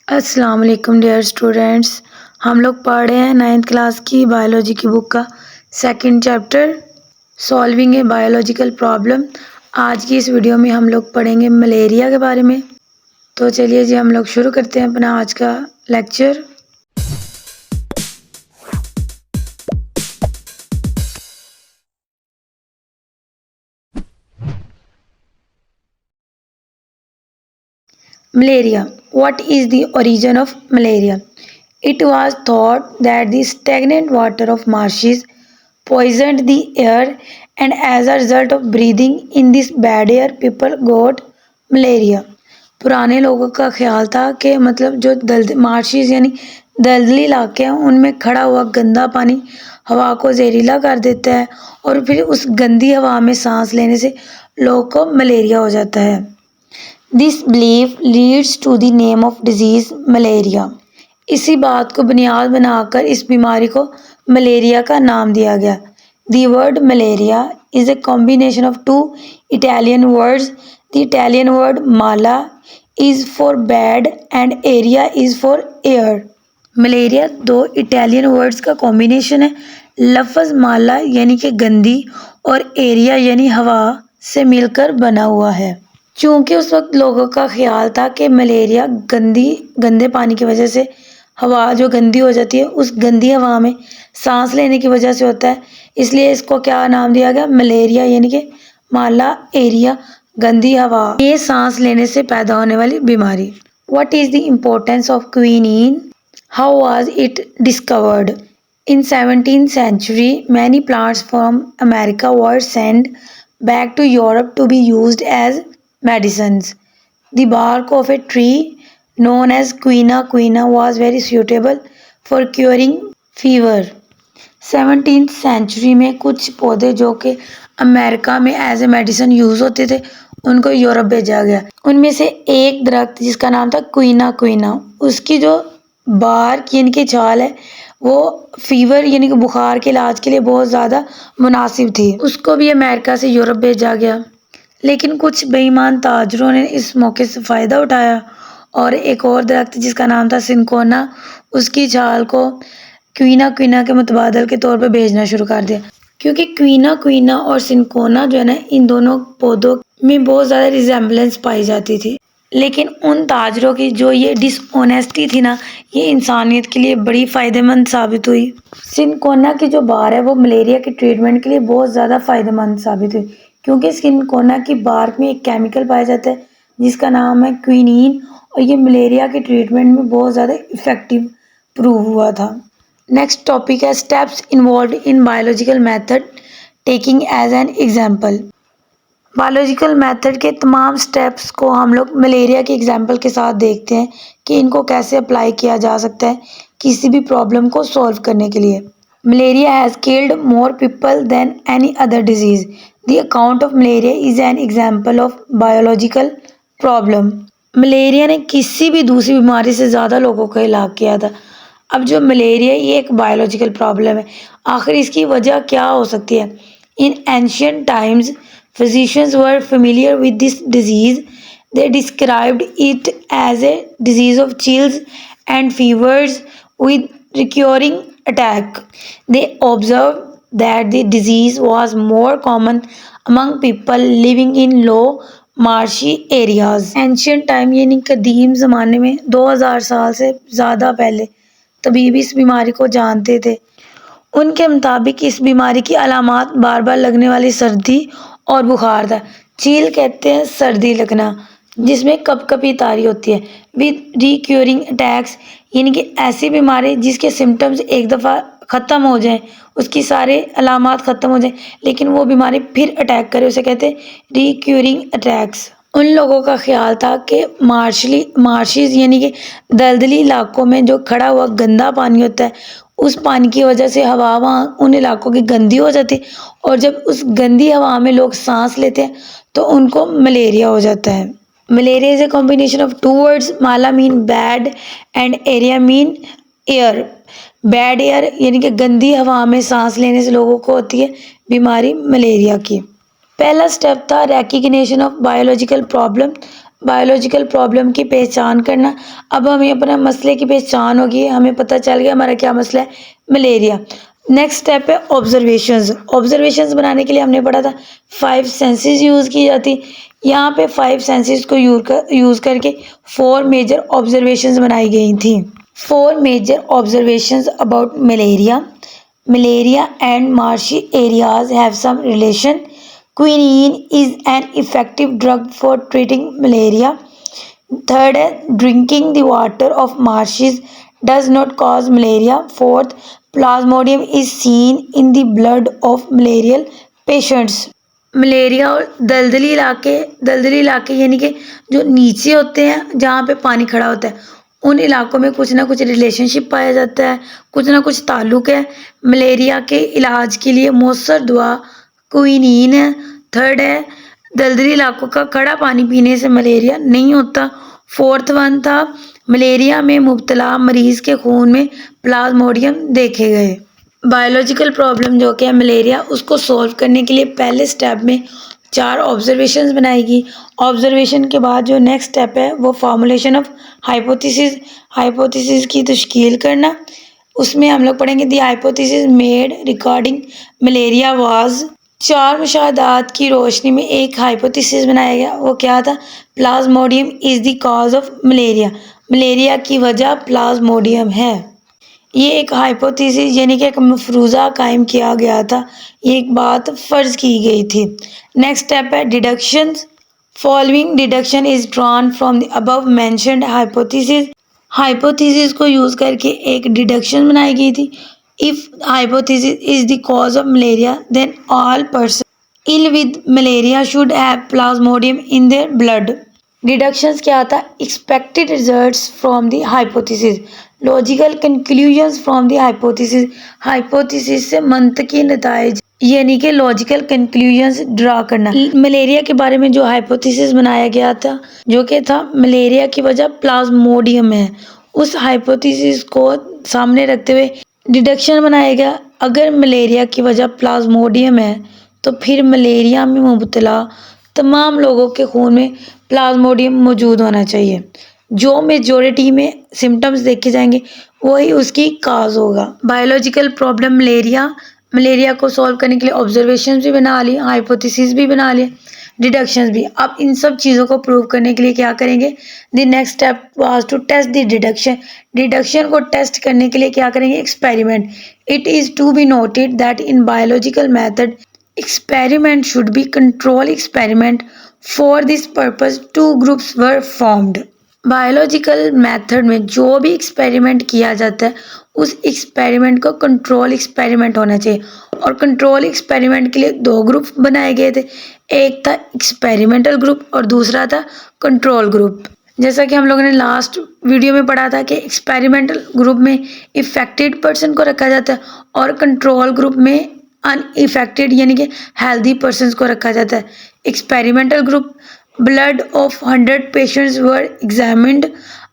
अस्सलाम वालेकुम dear students. हम लोग पढ़ रहे हैं 9th क्लास की बायोलॉजी की बुक का second chapter solving a biological problem. आज की इस वीडियो में हम लोग पढ़ेंगे मलेरिया के बारे में। तो चलिए जी हम लोग शुरू करते हैं अपना आज का lecture. Malaria. What is the origin of malaria? It was thought that the stagnant water of marshes poisoned the air, and as a result of breathing in this bad air, people got malaria. पुराने लोगों का ख्याल था कि मतलब जो मार्शिस यानी दलदली इलाके हैं उनमें खड़ा हुआ गंदा पानी हवा को जहरीला कर देता है और फिर उस गंदी हवा में सांस लेने से लोगों को मलेरिया हो जाता है। This belief leads to the name of disease malaria. इसी बात को बुनियाद बनाकर इस बीमारी को मलेरिया का नाम दिया गया। The word malaria is a combination of two Italian words. The Italian word mala is for bad and aria is for air. Malaria दो इटालियन वर्ड्स का कॉम्बिनेशन है। लफ्ज़ माला यानी कि गंदी और एरिया यानी हवा से मिलकर बना हुआ है। चूँकि उस वक्त लोगों का ख्याल था कि मलेरिया गंदे पानी की वजह से हवा जो गंदी हो जाती है उस गंदी हवा में सांस लेने की वजह से होता है, इसलिए इसको क्या नाम दिया गया मलेरिया यानी कि माला एरिया गंदी हवा, ये सांस लेने से पैदा होने वाली बीमारी। What is the importance of quinine? How was it discovered? In 17th century, many plants from America were sent back to Europe to be used as medicines. The bark of a tree known as Quina quina was very suitable for curing fever. 17th century में कुछ पौधे जो कि America में as a medicine use होते थे उनको Europe भेजा गया। उनमें से एक दरख्त जिसका नाम था क्वीना क्वीना, उसकी जो बार्क यानी कि छाल है वो फीवर यानी कि बुखार के इलाज के लिए बहुत ज़्यादा मुनासिब थी। उसको भी अमेरिका से यूरोप भेजा गया, लेकिन कुछ बेईमान ताजरों ने इस मौके से फ़ायदा उठाया और एक और दरख्त जिसका नाम था सिनकोना, उसकी छाल को क्वीना क्वीना के मुतबादल के तौर पर भेजना शुरू कर दिया। क्योंकि क्वीना क्वीना और सिनकोना जो है ना, इन दोनों पौधों में बहुत ज़्यादा रिजेम्बलेंस पाई जाती थी, लेकिन उन ताजरों की जो ये डिसऑनेस्टी थी ना, ये इंसानियत के लिए बड़ी फ़ायदेमंद साबित हुई। सिनकोना की जो बार है वो मलेरिया के ट्रीटमेंट के लिए बहुत ज़्यादा फ़ायदेमंद साबित हुई, क्योंकि सिनकोना की बार्क में एक केमिकल पाया जाता है जिसका नाम है क्विनीन, और ये मलेरिया के ट्रीटमेंट में बहुत ज़्यादा इफ़ेक्टिव प्रूव हुआ था। नेक्स्ट टॉपिक है steps involve in biological method taking as an example. Biological method के तमाम स्टेप्स को हम लोग मलेरिया के एग्जाम्पल के साथ देखते हैं कि इनको कैसे अप्लाई किया जा सकता है किसी भी प्रॉब्लम को सॉल्व करने के लिए। Malaria has killed more people than any other disease. The account of malaria is an example of biological problem. Malaria ने किसी भी दूसरी बीमारी से ज़्यादा लोगों को हिलाक किया था। अब जो मलेरिया ये एक बायोलॉजिकल प्रॉब्लम है, आखिर इसकी वजह क्या हो सकती है? In ancient times physicians were familiar with this disease. They described it as a disease of chills and fevers with recurring attack. They observed that the disease was more common among people living in low marshy areas. Ancient time यानी कदीम ज़माने में 2000 साल से ज़्यादा पहले तबीब इस बीमारी को जानते थे। उनके मुताबिक इस बीमारी की अलामात बार बार लगने वाली सर्दी और बुखार था। चील कहते हैं सर्दी लगना जिसमें कपकपी तारी होती है। विद रिक्योरिंग अटैक्स यानी कि ऐसी बीमारी जिसके सिम्टम्स एक दफ़ा ख़त्म हो जाएं, उसकी सारे अलामात ख़त्म हो जाएं, लेकिन वो बीमारी फिर अटैक करे, उसे कहते हैं रिक्योरिंग अटैक्स। उन लोगों का ख्याल था कि मार्शिस यानी कि दलदली इलाकों में जो खड़ा हुआ गंदा पानी होता है उस पानी की वजह से हवा वहाँ उन इलाकों की गंदी हो जाती है, और जब उस गंदी हवा में लोग सांस लेते हैं तो उनको मलेरिया हो जाता है। Malaria is a combination of two words. Mala mean bad and aria mean air. Bad air यानी कि गंदी हवा में सांस लेने से लोगों को होती है बीमारी मलेरिया की। पहला स्टेप था recognition of biological problem. Biological problem की पहचान करना। अब हमें अपना मसले की पहचान होगी, हमें पता चल गया हमारा क्या मसला है, मलेरिया। नेक्स्ट स्टेप है ऑब्जर्वेशंस। ऑब्जर्वेशंस बनाने के लिए हमने पढ़ा था 5 सेंसेस यूज़ की जाती। यहाँ पे 5 सेंसेस को यूज़ करके 4 मेजर ऑब्जर्वेशंस बनाई गई थी। 4 major observations about malaria. Malaria and marshy areas have some relation. Quinine is an effective drug for treating malaria. Third, drinking the water of marshes does not cause malaria. Fourth, plasmodium is seen in the blood of malarial patients. Malaria और दलदली इलाके यानी कि जो नीचे होते हैं जहाँ पे पानी खड़ा होता है, उन इलाकों में कुछ ना कुछ रिलेशनशिप पाया जाता है, कुछ ना कुछ ताल्लुक है। मलेरिया के इलाज के लिए मौसर दवा क्विनीन है। थर्ड है दलदली इलाकों का खड़ा पानी पीने से मलेरिया नहीं होता। फोर्थ वन था मलेरिया में मुब्तला मरीज के खून में प्लाज्मोडियम देखे गए। बायोलॉजिकल प्रॉब्लम जो कि है मलेरिया, उसको सॉल्व करने के लिए पहले स्टेप में 4 ऑब्जर्वेशंस बनाएगी। ऑब्जर्वेशन के बाद जो नेक्स्ट स्टेप है वो फॉर्मुलेशन ऑफ हाइपोथेसिस की तश्कील करना। उसमें हम लोग पढ़ेंगे दी hypothesis made regarding malaria was. 4 मुशाहदात की रोशनी में एक हाइपोथेसिस बनाया गया, वो क्या था, Plasmodium is the cause of malaria. Malaria की वजह प्लाज्मोडियम है। ये एक हाइपोथेसिस यानी कि एक मफरूज़ा कायम किया गया था, ये एक बात फ़र्ज़ की गई थी। नेक्स्ट स्टेप है deductions. Following deduction is drawn from the above mentioned hypothesis. Hypothesis को यूज़ करके एक डिडक्शन बनाई गई थी। If hypothesis is the cause of malaria then all person ill with malaria should have plasmodium in their blood. Deductions क्या था, expected results from the hypothesis, logical conclusions from the hypothesis. Hypothesis से मंतकी नताइज यानी कि logical conclusions draw करना। Malaria के बारे में जो हाइपोथेसिस बनाया गया था, जो कि था मलेरिया की वजह प्लाज्मोडियम है, उस हाइपोथेसिस को सामने रखते हुए डिडक्शन बनाया गया। अगर मलेरिया की वजह प्लाज्मोडियम है तो फिर मलेरिया में मुब्तला तमाम लोगों के खून में प्लाज्मोडियम मौजूद होना चाहिए। जो मेजॉरिटी में सिम्टम्स देखे जाएंगे वही उसकी काज होगा। बायोलॉजिकल प्रॉब्लम मलेरिया को सॉल्व करने के लिए ऑब्जर्वेशन भी बना लिए, हाइपोथेसिस भी बना लिए, डिडक्शंस भी। अब इन सब चीज़ों को प्रूव करने के लिए क्या करेंगे, the next step was to test the deduction. Deduction को टेस्ट करने के लिए क्या करेंगे, experiment. It is to be noted that in biological method experiment should be control experiment. For this purpose 2 groups were formed. Biological method में जो भी experiment किया जाता है उस एक्सपेरिमेंट को कंट्रोल एक्सपेरिमेंट होना चाहिए, और कंट्रोल एक्सपेरिमेंट के लिए 2 ग्रुप बनाए गए थे। एक था एक्सपेरिमेंटल ग्रुप और दूसरा था कंट्रोल ग्रुप। जैसा कि हम लोगों ने लास्ट वीडियो में पढ़ा था कि एक्सपेरिमेंटल ग्रुप में इफेक्टेड पर्सन को रखा जाता है और कंट्रोल ग्रुप में अनइफेक्टेड यानी कि हेल्दी पर्सन्स को रखा जाता है। Experimental group blood of 100 patients were examined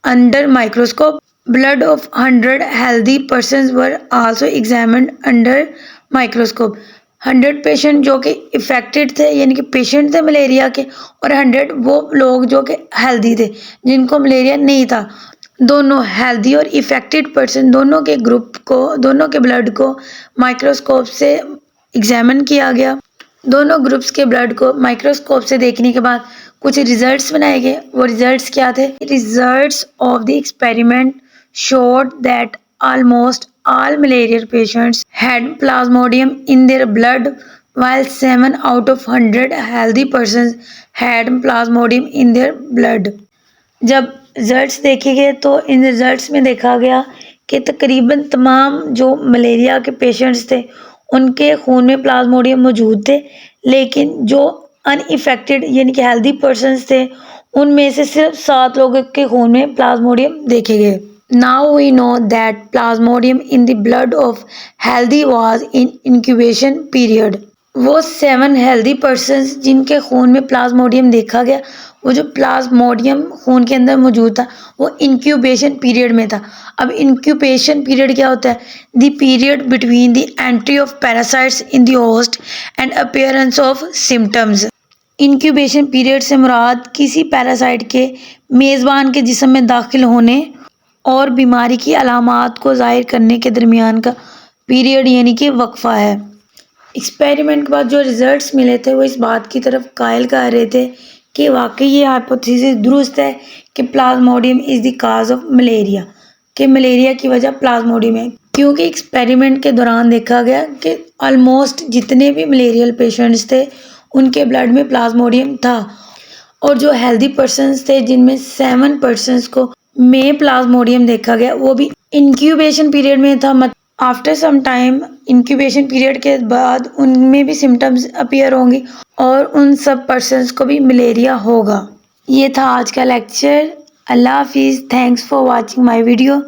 under microscope. Blood of 100 healthy persons were also examined under microscope. 100 patient जो कि इफेक्टेड थे यानी कि पेशेंट थे मलेरिया के, और 100 वो लोग जो कि हेल्दी थे जिनको मलेरिया नहीं था। दोनों हेल्दी और इफेक्टेड पर्सन दोनों के ग्रुप को, दोनों के ब्लड को माइक्रोस्कोप से एग्जामिन किया गया। दोनों ग्रुप्स के ब्लड को माइक्रोस्कोप से देखने के बाद कुछ रिजल्ट्स बनाए गए। वो रिजल्ट्स क्या थे, results of the experiment showed that almost all malaria patients had plasmodium in their blood, while 7 out of 100 healthy persons had plasmodium in their blood. जब रिजल्ट्स देखे गए तो इन रिजल्ट्स में देखा गया कि तकरीबन तमाम जो मलेरिया के पेशेंट्स थे उनके खून में प्लाज्मोडियम मौजूद थे, लेकिन जो अनइफेक्टेड यानी कि हेल्दी पर्सन्स थे उनमें से सिर्फ 7 लोगों के खून में प्लाज्मोडियम देखे गए। Now we know that plasmodium in the blood of healthy was in incubation period. वो 7 हेल्दी पर्सन्स जिनके खून में प्लाज्मोडियम देखा गया, वो जो प्लाज्मोडियम खून के अंदर मौजूद था वो इंक्यूबेशन पीरियड में था। अब इंक्यूबेशन पीरियड क्या होता है, the period between the entry of parasites in the host and appearance of symptoms. Incubation period से मुराद किसी पैरासाइट के मेज़बान के जिस्म में दाखिल होने और बीमारी की अलामात को ज़ाहिर करने के दरमियान का पीरियड यानी कि वक्फा है। एक्सपेरिमेंट के बाद जो रिजल्ट्स मिले थे वो इस बात की तरफ कायल कर रहे थे कि वाकई ये हाइपोथेसिस दुरुस्त है कि Plasmodium is the cause of malaria, कि मलेरिया की वजह प्लाज्मोडियम है, क्योंकि एक्सपेरिमेंट के दौरान देखा गया कि ऑलमोस्ट जितने भी मलेरियल पेशेंट्स थे उनके ब्लड में प्लाज्मोडियम था, और जो हेल्दी पर्सन्स थे जिनमें 7% को में प्लाज्मोडियम देखा गया वो भी इंक्यूबेशन पीरियड में था। After some time incubation period के बाद उनमें भी सिम्टम्स अपीयर होंगे और उन सब पर्सन्स को भी मलेरिया होगा। ये था आज का लेक्चर। अल्लाह हाफिज़। Thanks for watching my video.